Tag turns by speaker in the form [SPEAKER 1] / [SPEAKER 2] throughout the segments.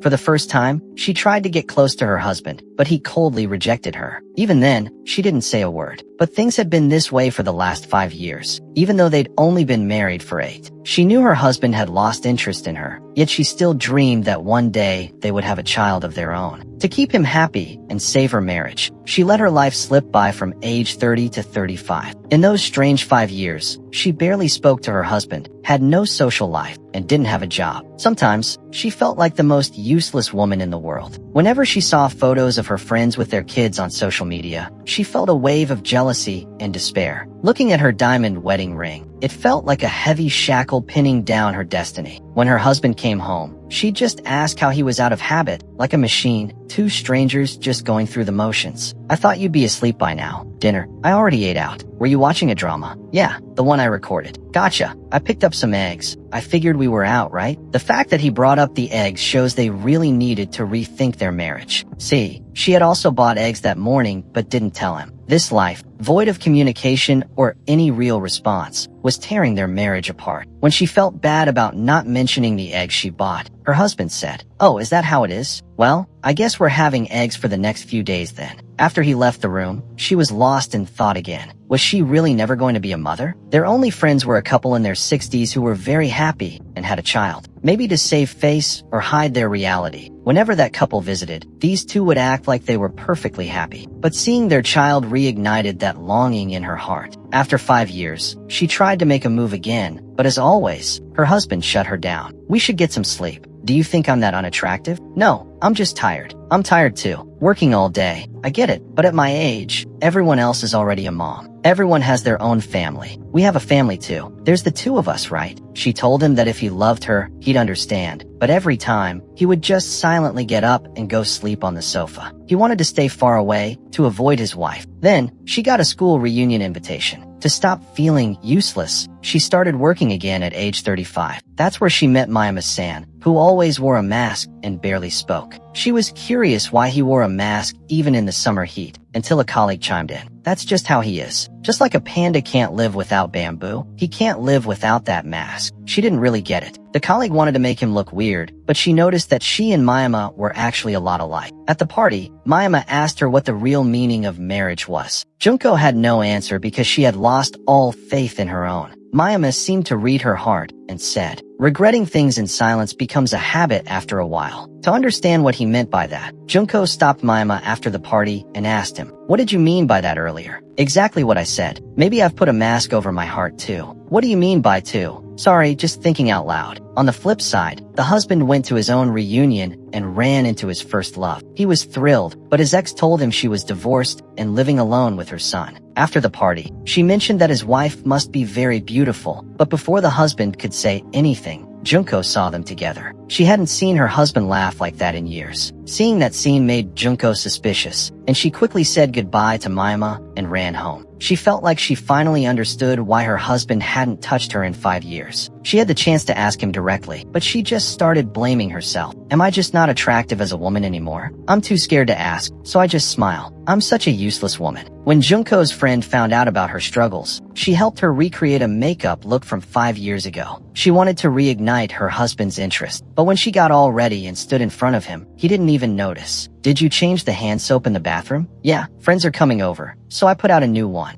[SPEAKER 1] For the first time, she tried to get close to her husband, but he coldly rejected her. Even then, she didn't say a word. But things had been this way for the last 5 years, even though they'd only been married for 8. She knew her husband had lost interest in her, yet she still dreamed that one day they would have a child of their own. To keep him happy and save her marriage, she let her life slip by from age 30 to 35. In those strange 5 years, she barely spoke to her husband, had no social life, and didn't have a job. Sometimes, she felt like the most useless woman in the world. Whenever she saw photos of her friends with their kids on social media, she felt a wave of jealousy and despair. Looking at her diamond wedding ring, it felt like a heavy shackle pinning down her destiny. When her husband came home, she just asked how he was out of habit, like a machine, 2 strangers just going through the motions. I thought you'd be asleep by now. Dinner. I already ate out. Were you watching a drama? Yeah, the one I recorded. Gotcha. I picked up some eggs. I figured we were out, right? The fact that he brought up the eggs shows they really needed to rethink their marriage. See, she had also bought eggs that morning but didn't tell him. This life, void of communication or any real response, was tearing their marriage apart. When she felt bad about not mentioning the eggs she bought, her husband said, "Oh, is that how it is? Well, I guess we're having eggs for the next few days then." After he left the room, she was lost in thought again. Was she really never going to be a mother? Their only friends were a couple in their 60s who were very happy and had a child. Maybe to save face or hide their reality. Whenever that couple visited, these two would act like they were perfectly happy. But seeing their child reignited that longing in her heart. After 5 years, she tried to make a move again, but as always, her husband shut her down. "We should get some sleep. Do you think I'm that unattractive?" "No, I'm just tired." "I'm tired too. Working all day. I get it, but at my age, everyone else is already a mom. Everyone has their own family. We have a family too. There's the 2 of us, right?" She told him that if he loved her, he'd understand. But every time, he would just silently get up and go sleep on the sofa. He wanted to stay far away, to avoid his wife. Then, she got a school reunion invitation. To stop feeling useless, she started working again at age 35. That's where she met Mayama-san, who always wore a mask and barely spoke. She was curious why he wore a mask even in the summer heat, until a colleague chimed in. "That's just how he is. Just like a panda can't live without bamboo, he can't live without that mask." She didn't really get it. The colleague wanted to make him look weird, but she noticed that she and Mayama were actually a lot alike. At the party, Mayama asked her what the real meaning of marriage was. Junko had no answer because she had lost all faith in her own. Mayama seemed to read her heart and said, "Regretting things in silence becomes a habit after a while." To understand what he meant by that, Junko stopped Mayama after the party and asked him, "What did you mean by that earlier?" "Exactly what I said. Maybe I've put a mask over my heart too." "What do you mean by too?" "Sorry, just thinking out loud." On the flip side, the husband went to his own reunion and ran into his first love. He was thrilled, but his ex told him she was divorced and living alone with her son. After the party, she mentioned that his wife must be very beautiful, but before the husband could say anything, Junko saw them together. She hadn't seen her husband laugh like that in years. Seeing that scene made Junko suspicious, and she quickly said goodbye to Mayama and ran home. She felt like she finally understood why her husband hadn't touched her in 5 years. She had the chance to ask him directly, but she just started blaming herself. "Am I just not attractive as a woman anymore? I'm too scared to ask, so I just smile. I'm such a useless woman." When Junko's friend found out about her struggles, she helped her recreate a makeup look from 5 years ago. She wanted to reignite her husband's interest, but when she got all ready and stood in front of him, he didn't even notice. "Did you change the hand soap in the bathroom?" "Yeah, friends are coming over, so I put out a new one."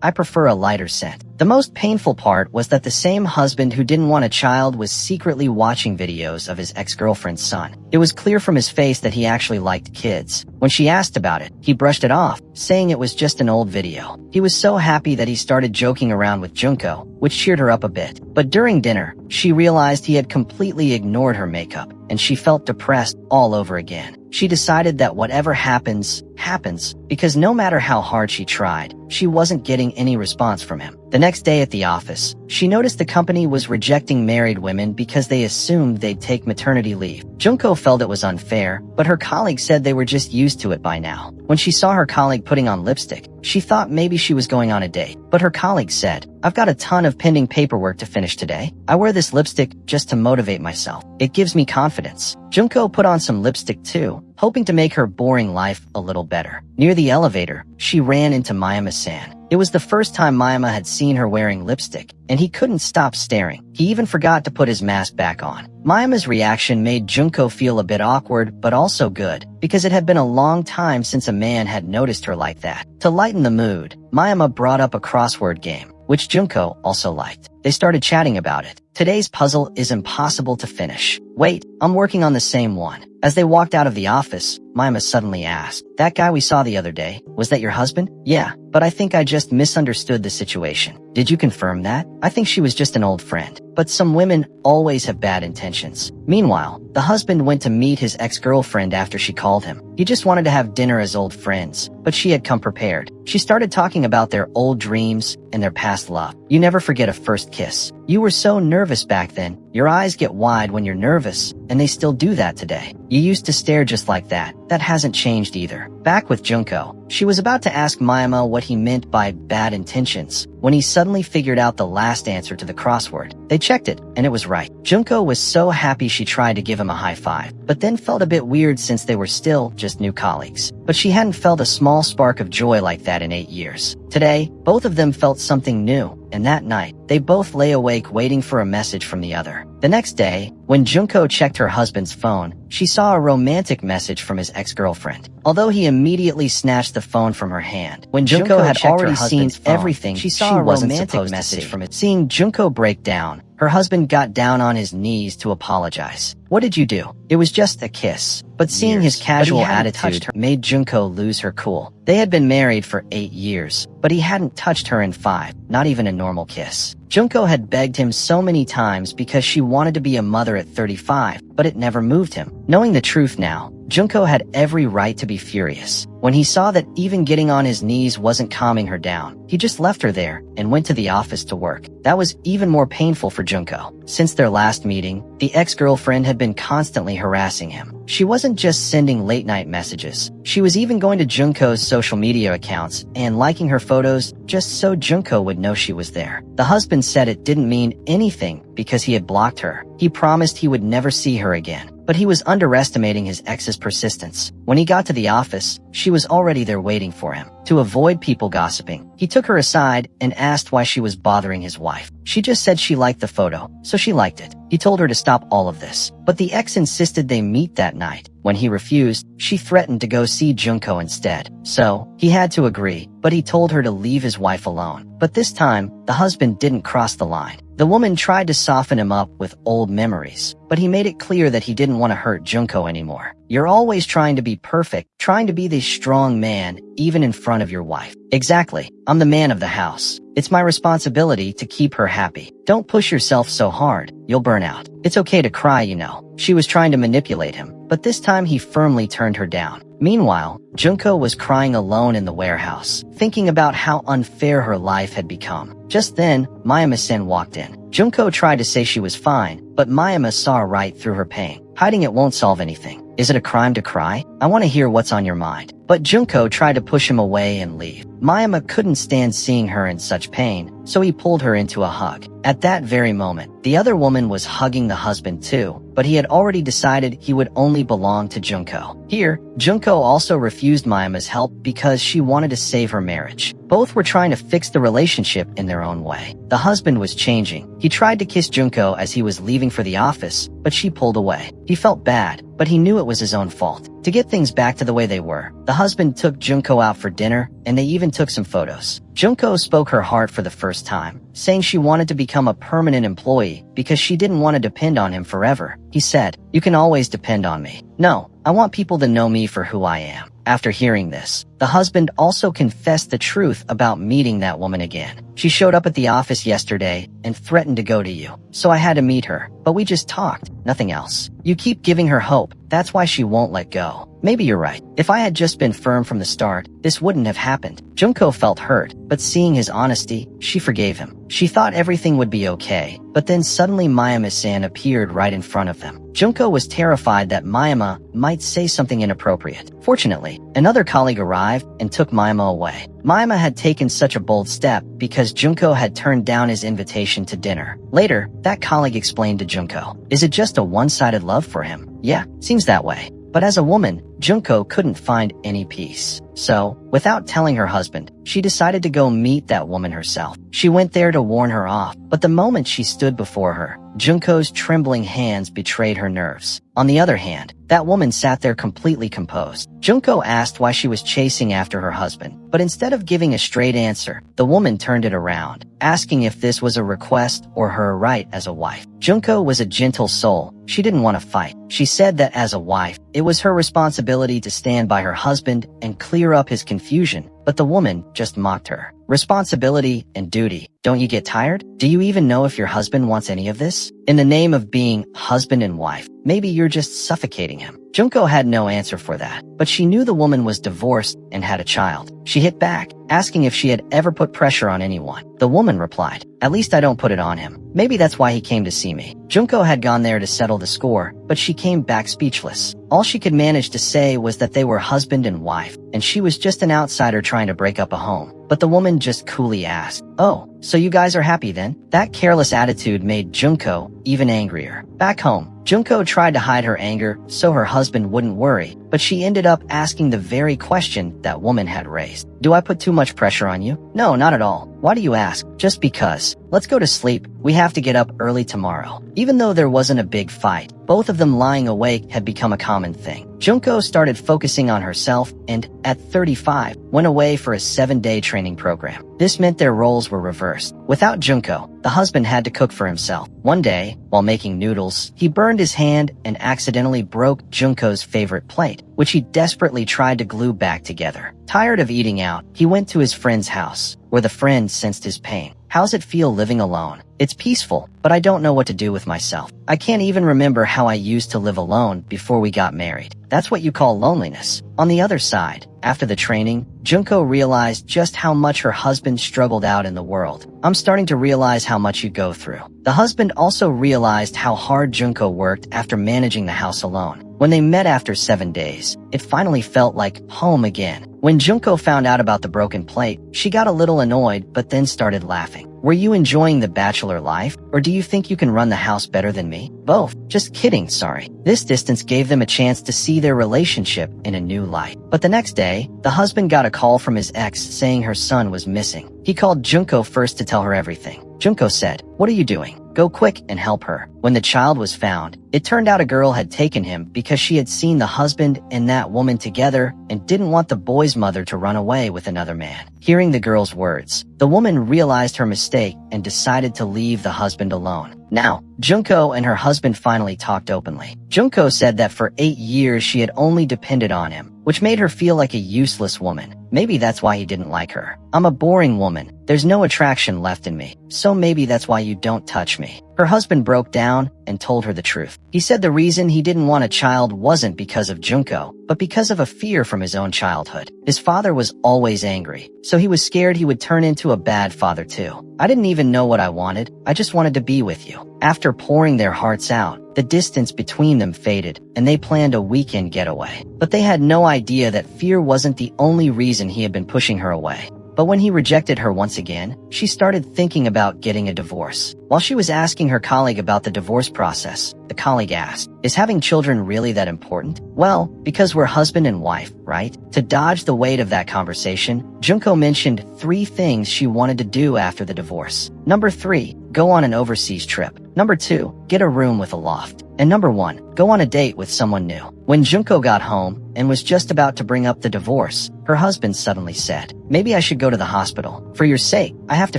[SPEAKER 1] I prefer a lighter scent." The most painful part was that the same husband who didn't want a child was secretly watching videos of his ex-girlfriend's son. It was clear from his face that he actually liked kids. When she asked about it, he brushed it off, saying it was just an old video. He was so happy that he started joking around with Junko, which cheered her up a bit. But during dinner, she realized he had completely ignored her makeup, and she felt depressed all over again. She decided that whatever happens, happens, because no matter how hard she tried, she wasn't getting any response from him. The next day at the office, she noticed the company was rejecting married women because they assumed they'd take maternity leave. Junko felt it was unfair, but her colleague said they were just used to it by now. When she saw her colleague putting on lipstick, she thought maybe she was going on a date. But her colleague said, "I've got a ton of pending paperwork to finish today. I wear this lipstick just to motivate myself. It gives me confidence." Junko put on some lipstick too, hoping to make her boring life a little better. Near the elevator, she ran into Mayama-san. It was the first time Mayama had seen her wearing lipstick, and he couldn't stop staring. He even forgot to put his mask back on. Mayama's reaction made Junko feel a bit awkward, but also good, because it had been a long time since a man had noticed her like that. To lighten the mood, Mayama brought up a crossword game, which Junko also liked. They started chatting about it. Today's puzzle is impossible to finish. Wait, I'm working on the same one. As they walked out of the office, Mayama suddenly asked, "That guy we saw the other day, was that your husband?" "Yeah, but I think I just misunderstood the situation." "Did you confirm that?" "I think she was just an old friend. But some women always have bad intentions." Meanwhile, the husband went to meet his ex-girlfriend after she called him. He just wanted to have dinner as old friends, but she had come prepared. She started talking about their old dreams and their past love. "You never forget a first kiss. You were so nervous back then. Your eyes get wide when you're nervous, and they still do that today. You used to stare just like that. That hasn't changed either." Back with Junko, she was about to ask Mayama what he meant by bad intentions, when he suddenly figured out the last answer to the crossword. They checked it, and it was right. Junko was so happy she tried to give him a high five, but then felt a bit weird since they were still just new colleagues. But she hadn't felt a small spark of joy like that in 8 years. Today, both of them felt something new, and that night, they both lay awake waiting for a message from the other. The next day, when Junko checked her husband's phone, she saw a romantic message from his ex-girlfriend. Although he immediately snatched the phone from her hand, when Junko had already seen everything, she saw a romantic message from it. Seeing Junko break down, her husband got down on his knees to apologize. "What did you do?" "It was just a kiss." But seeing his casual attitude made Junko lose her cool. They had been married for 8 years, but he hadn't touched her in 5, not even a normal kiss. Junko had begged him so many times because she wanted to be a mother at 35, but it never moved him. Knowing the truth now, Junko had every right to be furious. When he saw that even getting on his knees wasn't calming her down, he just left her there and went to the office to work. That was even more painful for Junko. Since their last meeting, the ex-girlfriend had been constantly harassing him. She wasn't just sending late-night messages. She was even going to Junko's social media accounts and liking her photos just so Junko would know she was there. The husband said it didn't mean anything because he had blocked her. He promised he would never see her again. But he was underestimating his ex's persistence. When he got to the office, she was already there waiting for him. To avoid people gossiping, he took her aside and asked why she was bothering his wife. She just said she liked the photo, so she liked it. He told her to stop all of this, but the ex insisted they meet that night. When he refused, she threatened to go see Junko instead. So, he had to agree, but he told her to leave his wife alone. But this time, the husband didn't cross the line. The woman tried to soften him up with old memories, but he made it clear that he didn't want to hurt Junko anymore. "You're always trying to be perfect, trying to be the strong man, even in front of your wife." "Exactly. I'm the man of the house. It's my responsibility to keep her happy. Don't push yourself so hard. You'll burn out. It's okay to cry, you know." She was trying to manipulate him, but this time he firmly turned her down. Meanwhile, Junko was crying alone in the warehouse, thinking about how unfair her life had become. Just then, Mayama-sen walked in. Junko tried to say she was fine, but Mayama saw right through her pain. Hiding it won't solve anything. Is it a crime to cry? I want to hear what's on your mind. But Junko tried to push him away and leave. Mayama couldn't stand seeing her in such pain, so he pulled her into a hug. At that very moment, the other woman was hugging the husband too, but he had already decided he would only belong to Junko. Here, Junko also refused Mayama's help because she wanted to save her marriage. Both were trying to fix the relationship in their own way. The husband was changing. He tried to kiss Junko as he was leaving for the office, but she pulled away. He felt bad, but he knew it was his own fault. To get things back to the way they were, the husband took Junko out for dinner, and they even took some photos. Junko spoke her heart for the first time, saying she wanted to become a permanent employee because she didn't want to depend on him forever. He said, "You can always depend on me. No, I want people to know me for who I am." After hearing this, the husband also confessed the truth about meeting that woman again. "She showed up at the office yesterday and threatened to go to you, so I had to meet her, but we just talked, nothing else. You keep giving her hope, that's why she won't let go. Maybe you're right. If I had just been firm from the start, this wouldn't have happened." Junko felt hurt, but seeing his honesty, she forgave him. She thought everything would be okay, but then suddenly Mayama-san appeared right in front of them. Junko was terrified that Mayama might say something inappropriate. Fortunately, another colleague arrived and took Mayama away. Mayama had taken such a bold step because Junko had turned down his invitation to dinner. Later, that colleague explained to Junko, "Is it just a one-sided love for him?" "Yeah, seems that way. But as a woman, Junko couldn't find any peace. So, without telling her husband, she decided to go meet that woman herself. She went there to warn her off, but the moment she stood before her, Junko's trembling hands betrayed her nerves. On the other hand, that woman sat there completely composed. Junko asked why she was chasing after her husband, but instead of giving a straight answer, the woman turned it around, asking if this was a request or her right as a wife. Junko was a gentle soul. She didn't want to fight. She said that as a wife, it was her responsibility to stand by her husband and clear up his confusion, but the woman just mocked her. Responsibility and duty. Don't you get tired? Do you even know if your husband wants any of this? In the name of being husband and wife, maybe you're just suffocating him. Junko had no answer for that, but she knew the woman was divorced and had a child. She hit back, asking if she had ever put pressure on anyone. The woman replied, "At least I don't put it on him. Maybe that's why he came to see me." Junko had gone there to settle the score, but she came back speechless. All she could manage to say was that they were husband and wife, and she was just an outsider trying to break up a home. But the woman just coolly asked, "Oh, so you guys are happy then?" That careless attitude made Junko even angrier. Back home, Junko tried to hide her anger so her husband wouldn't worry, but she ended up asking the very question that woman had raised. "Do I put too much pressure on you?" "No, not at all. Why do you ask?" "Just because. Let's go to sleep. We have to get up early tomorrow." Even though there wasn't a big fight, both of them lying awake had become a common thing. Junko started focusing on herself and, at 35, went away for a 7-day training program. This meant their roles were reversed. Without Junko, the husband had to cook for himself. One day, while making noodles, he burned his hand and accidentally broke Junko's favorite plate, which he desperately tried to glue back together. Tired of eating out, he went to his friend's house, where the friend sensed his pain. "How's it feel living alone?" "It's peaceful, but I don't know what to do with myself. I can't even remember how I used to live alone before we got married." That's what you call loneliness. On the other side, after the training, Junko realized just how much her husband struggled out in the world. "I'm starting to realize how much you go through." The husband also realized how hard Junko worked after managing the house alone. When they met after 7 days, it finally felt like home again. When Junko found out about the broken plate, she got a little annoyed but then started laughing. "Were you enjoying the bachelor life, or do you think you can run the house better than me?" "Both. Just kidding, sorry." This distance gave them a chance to see their relationship in a new light. But the next day, the husband got a call from his ex saying her son was missing. He called Junko first to tell her everything. Junko said, "What are you doing? Go quick and help her." When the child was found, it turned out a girl had taken him because she had seen the husband and that woman together and didn't want the boy's mother to run away with another man. Hearing the girl's words, the woman realized her mistake and decided to leave the husband alone. Now, Junko and her husband finally talked openly. Junko said that for 8 years she had only depended on him, which made her feel like a useless woman. Maybe that's why he didn't like her. "I'm a boring woman. There's no attraction left in me. So maybe that's why you don't touch me." Her husband broke down and told her the truth. He said the reason he didn't want a child wasn't because of Junko, but because of a fear from his own childhood. His father was always angry, so he was scared he would turn into a bad father too. "I didn't even know what I wanted. I just wanted to be with you." After pouring their hearts out, the distance between them faded, and they planned a weekend getaway. But they had no idea that fear wasn't the only reason he had been pushing her away. But when he rejected her once again, she started thinking about getting a divorce. While she was asking her colleague about the divorce process, the colleague asked, "Is having children really that important?" "Well, because we're husband and wife, right?" To dodge the weight of that conversation, Junko mentioned 3 things she wanted to do after the divorce. Number 3, go on an overseas trip. Number 2, get a room with a loft. And number 1, go on a date with someone new. When Junko got home and was just about to bring up the divorce, her husband suddenly said, "Maybe I should go to the hospital. For your sake, I have to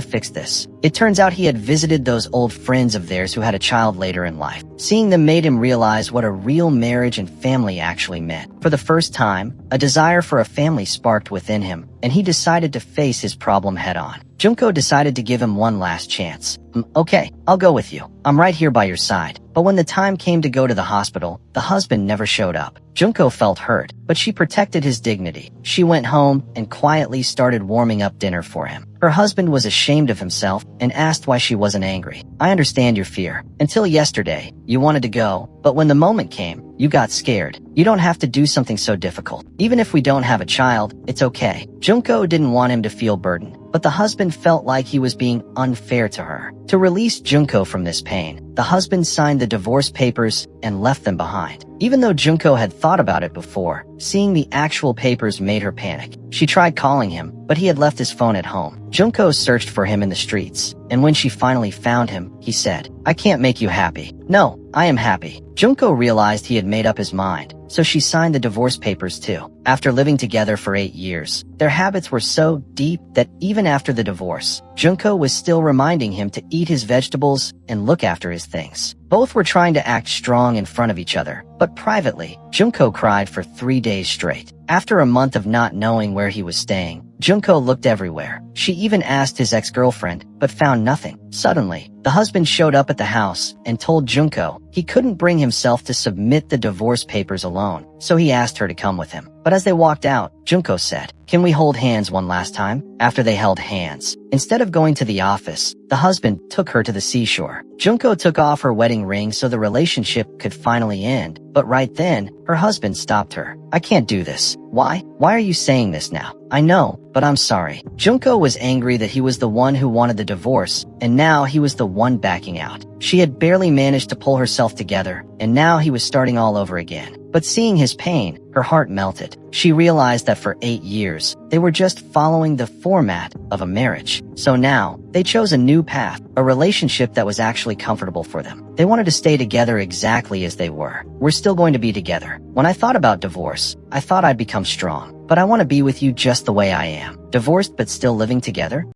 [SPEAKER 1] fix this." It turns out he had visited those old friends of theirs who had a child later in life. Seeing them made him realize what a real marriage and family actually meant. For the first time, a desire for a family sparked within him, and he decided to face his problem head on. Junko decided to give him one last chance. "Okay, I'll go with you. I'm right here by your side." But when the time came to go to the hospital, the husband never showed up. Junko felt hurt, but she protected his dignity. She went home and quietly started warming up dinner for him. Her husband was ashamed of himself and asked why she wasn't angry. "I understand your fear. Until yesterday, you wanted to go, but when the moment came, you got scared. You don't have to do something so difficult. Even if we don't have a child, it's okay." Junko didn't want him to feel burdened, but the husband felt like he was being unfair to her. To release Junko from this pain, the husband signed the divorce papers and left them behind. Even though Junko had thought about it before, seeing the actual papers made her panic. She tried calling him, but he had left his phone at home. Junko searched for him in the streets, and when she finally found him, he said, "I can't make you happy." "No, I am happy." Junko realized he had made up his mind, so she signed the divorce papers too. After living together for 8 years, their habits were so deep that even after the divorce, Junko was still reminding him to eat his vegetables and look after his things. Both were trying to act strong in front of each other, but privately, Junko cried for 3 days straight. After a month of not knowing where he was staying, Junko looked everywhere. She even asked his ex-girlfriend, but found nothing. Suddenly, the husband showed up at the house and told Junko he couldn't bring himself to submit the divorce papers alone, so he asked her to come with him. But as they walked out, Junko said, "Can we hold hands one last time?" After they held hands, instead of going to the office, the husband took her to the seashore. Junko took off her wedding ring so the relationship could finally end, but right then, her husband stopped her. "I can't do this." "Why? Why are you saying this now?" "I know, but I'm sorry." Junko was angry that he was the one who wanted the divorce, and now he was the one backing out. She had barely managed to pull herself together, and now he was starting all over again. But seeing his pain, her heart melted. She realized that for 8 years, they were just following the format of a marriage. So now, they chose a new path, a relationship that was actually comfortable for them. They wanted to stay together exactly as they were. "We're still going to be together. When I thought about divorce, I thought I'd become strong. But I want to be with you just the way I am. Divorced but still living together?"